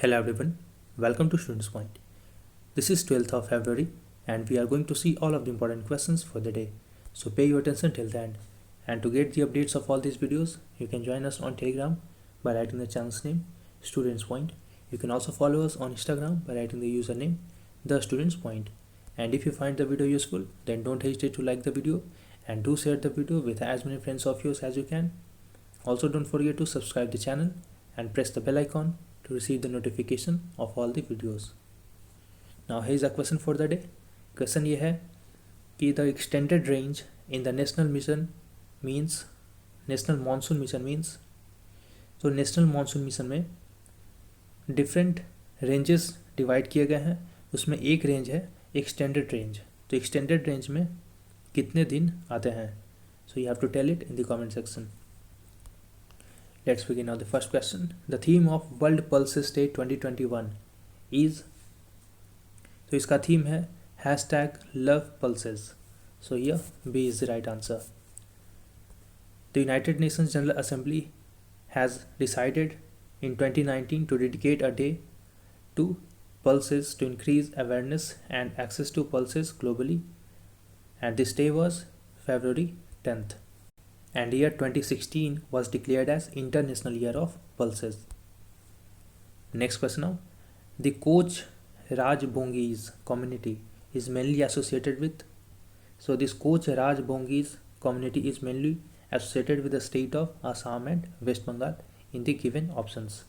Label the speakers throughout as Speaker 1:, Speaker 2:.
Speaker 1: Hello everyone, welcome to Students Point. This is 12th of February and we are going to see all of the important questions for the day. So pay your attention till the end. And to get the updates of all these videos, you can join us on Telegram by writing the channel's name, Students Point. You can also follow us on Instagram by writing the username, The Students Point. And if you find the video useful, then don't hesitate to like the video and do share the video with as many friends of yours as you can. Also don't forget to subscribe the channel and press the bell icon to receive the notification of all the videos. Now here is a question for the day. Question ये है कि the extended range in the national monsoon mission means तो national monsoon mission में different ranges divide किए गए हैं. उसमें एक रेंज है एक्सटेंडेड रेंज. तो एक्सटेंडेड रेंज में कितने दिन आते हैं? So you have to tell it in the comment section. Let's begin now the first question. The theme of World Pulses Day 2021 is, तो इसका थीम है #LovePulses. So here B is the right answer. The United Nations General Assembly has decided in 2019 to dedicate a day to pulses to increase awareness and access to pulses globally, and this day was February 10th. And year 2016 was declared as International Year of Pulses. Next question now. The Koch Rajbongis community is mainly associated with, so this Koch Rajbongis community is mainly associated with the state of Assam and West Bengal in the given options.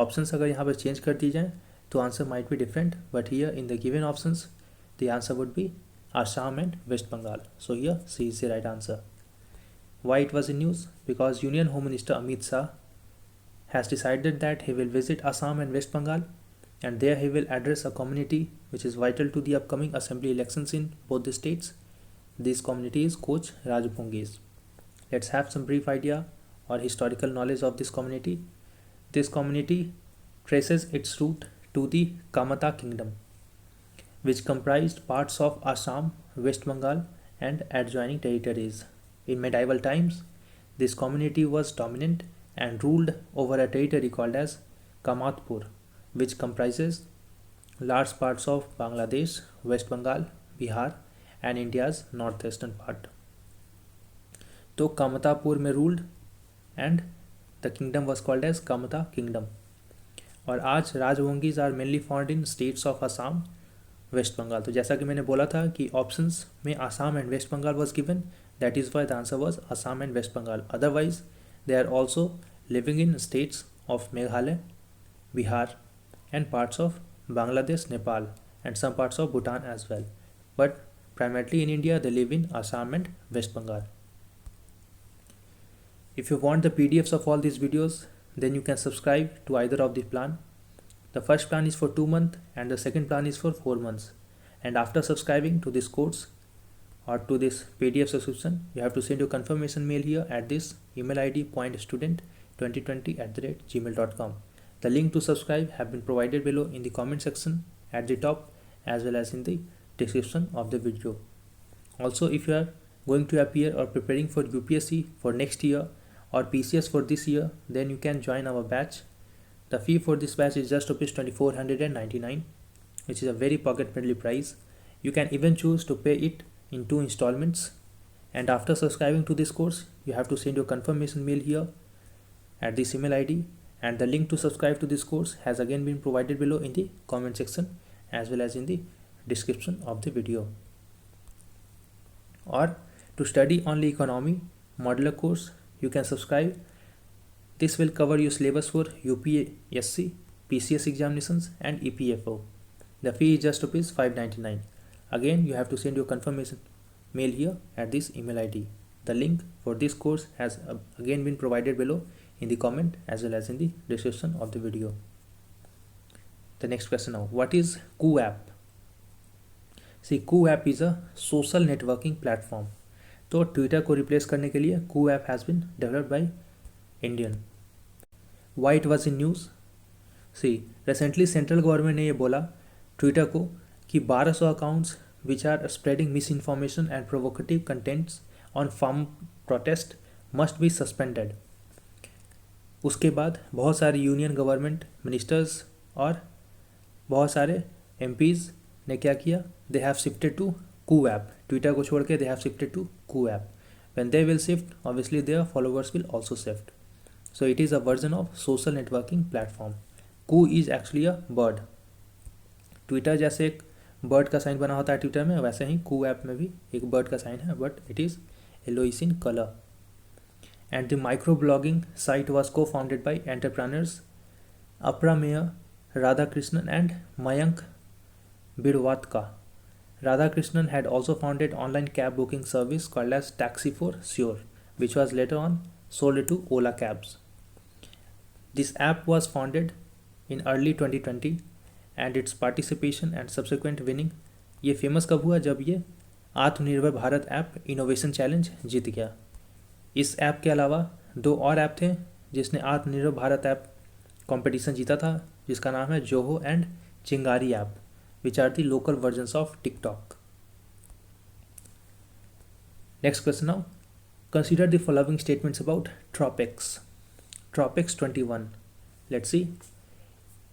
Speaker 1: Options अगर यहाँ पर change कर दी जाए तो answer might be different, but here in the given options the answer would be Assam and West Bengal. So here C is the right answer. Why it was in news? Because Union Home Minister Amit Shah has decided that he will visit Assam and West Bengal, and there he will address a community which is vital to the upcoming assembly elections in both the states. This community is Koch Rajbongis. Let's have some brief idea or historical knowledge of this community. This community traces its root to the Kamata Kingdom, which comprised parts of Assam, West Bengal and adjoining territories. In medieval times, this community was dominant and ruled over a territory called as Kamatpur, which comprises large parts of Bangladesh, West Bengal, Bihar and India's northeastern part. तो कामतापुर में ruled and the kingdom was called as Kamata Kingdom. और आज Rajbanshis are mainly found in states of Assam, west Bengal. तो जैसा कि मैंने बोला था कि ऑप्शंस में Assam and west Bengal was given, that is why the answer was Assam and West Bengal. Otherwise, they are also living in states of Meghalaya, Bihar and parts of Bangladesh, Nepal and some parts of Bhutan as well. But primarily in India, they live in Assam and West Bengal. If you want the PDFs of all these videos, then you can subscribe to either of the plan. The first plan is for 2 months and the second plan is for 4 months. And after subscribing to this course, or to this PDF subscription, you have to send your confirmation mail here at this email ID pointstudent2020@gmail.com. The link to subscribe have been provided below in the comment section at the top as well as in the description of the video. Also, if you are going to appear or preparing for UPSC for next year or PCS for this year, then you can join our batch. The fee for this batch is just ₹2499, which is a very pocket friendly price. You can even choose to pay it in 2 installments, and after subscribing to this course you have to send your confirmation mail here at this email ID, and the link to subscribe to this course has again been provided below in the comment section as well as in the description of the video. Or to study only economy modular course, you can subscribe. This will cover your syllabus for UPSC, PCS examinations and EPFO. The fee is just ₹599. Again, you have to send your confirmation mail here at this email ID. The link for this course has again been provided below in the comment as well as in the description of the video. The next question now, what is QApp? See, QApp is a social networking platform. तो Twitter को replace करने के लिए QApp has been developed by Indian. Why it was in news? See, recently central government ने ये बोला Twitter को कि 1200 accounts which are spreading misinformation and provocative contents on farm protest must be suspended. उसके बाद बहुत सारे यूनियन गवर्नमेंट मिनिस्टर्स और बहुत सारे MPs ने क्या किया, they have shifted to Koo app, Twitter को छोड़ के they have shifted to Koo app. When they will shift, obviously their followers will also shift. So it is a version of social networking platform. Koo is actually a bird. Twitter जैसे एक bird का sign बना होता है Twitter में, वैसे ही कू app में भी एक बर्ड का साइन है, but it is yellowish in colour. And the microblogging site was co-founded by entrepreneurs Aprameya Radhakrishnan and Mayank Birwatka. Radhakrishnan had also founded online cab booking service called as Taxi for Sure, which was later on sold to Ola Cabs. This app was founded in early 2020 and its participation and subsequent winning, ये famous कब हुआ, जब ये आत्मनिर्भर Bharat app innovation challenge जीत गया. इस app के अलावा 2 और ऐप थे जिसने आत्मनिर्भर भारत ऐप कंपटीशन जीता था, जिसका नाम है जोहो एंड चिंगारी app, which are the local versions of TikTok. Next question now. Consider the following statements about Tropex. Tropex 21. Let's see.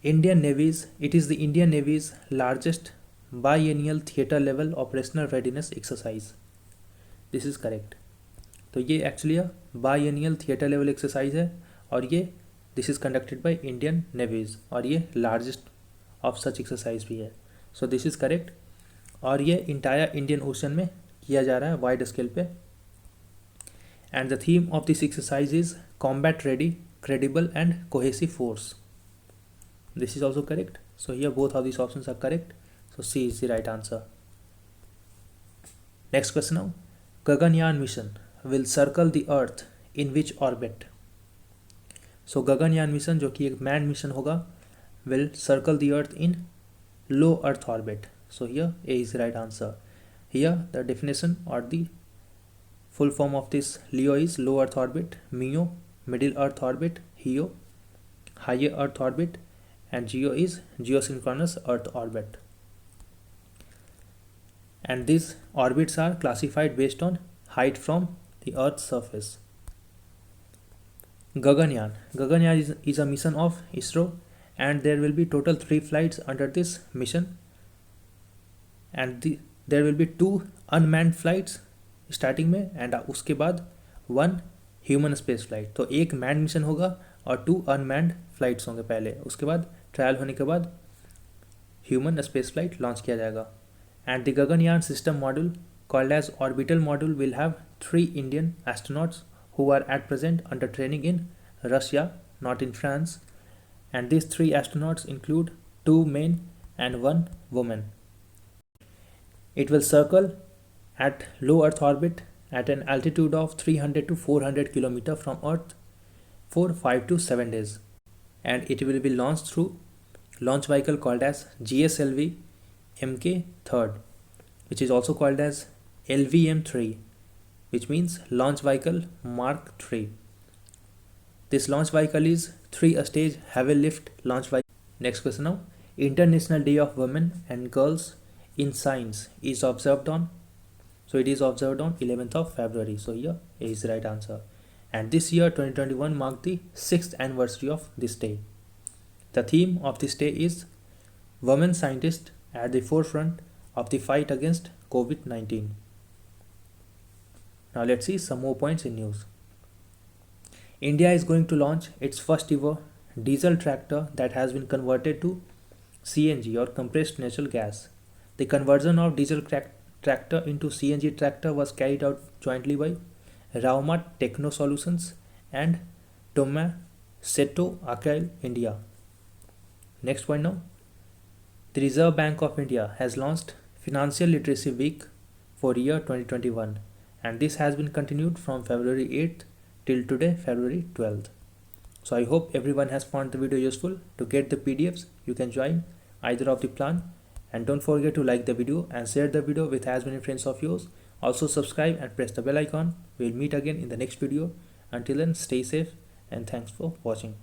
Speaker 1: It is the Indian Navy's largest biennial theater level operational readiness exercise. This is correct. तो ये actually biennial theatre level exercise है और ये this is conducted by Indian navy's और ये largest of such exercise भी है. So this is correct और ये इंटायर इंडियन ओशन में किया जा रहा है वाइड स्केल पे. And the theme of this exercise is combat ready, credible and cohesive force. This is also correct. So here both of this options are correct. So C is the right answer. Next question now. Gaganyaan mission will circle the earth in which orbit. So Gaganyaan mission जो कि एक man mission होगा will circle the earth in low earth orbit. So here A is the right answer. Here the definition or the full form of this LEO is low earth orbit, MEO middle earth orbit, HEO higher earth orbit, and GEO is geosynchronous earth orbit. And these orbits are classified based on height from the earth's surface. Gaganyaan is a mission of ISRO and there will be total 3 flights under this mission and there will be 2 unmanned flights starting में and उसके बाद 1 human space flight. तो एक man mission होगा और 2 unmanned flights होंगे पहले, उसके बाद ट्रायल होने के बाद ह्यूमन स्पेस फ्लाइट लॉन्च किया जाएगा. And the Gaganyaan system module called as orbital module will have 3 Indian astronauts who are at present under training in Russia, not in France. And these 3 astronauts include 2 men and 1 woman. It will circle at low Earth orbit at an altitude of 300 to 400 km from Earth for 5 to 7 days. And it will be launched through launch vehicle called as GSLV Mk3rd, which is also called as LVM3, which means Launch Vehicle Mark III. This launch vehicle is 3-stage heavy lift launch vehicle. Next question now. International Day of Women and Girls in Science is observed on. So it is observed on 11th of February. So here A is the right answer. And this year 2021 marked the 6th anniversary of this day. The theme of this day is Women Scientists at the forefront of the fight against COVID-19. Now let's see some more points in news. India is going to launch its first ever diesel tractor that has been converted to CNG or compressed natural gas. The conversion of diesel tractor into CNG tractor was carried out jointly by Rauma Techno Solutions and Tomaseto Akail India. Next point now. The Reserve Bank of India has launched Financial Literacy Week for year 2021 and this has been continued from February 8th till today, February 12th. So I hope everyone has found the video useful. To get the PDFs, you can join either of the plan. And don't forget to like the video and share the video with as many friends of yours. Also subscribe and press the bell icon. We'll meet again in the next video. Until then, stay safe and thanks for watching.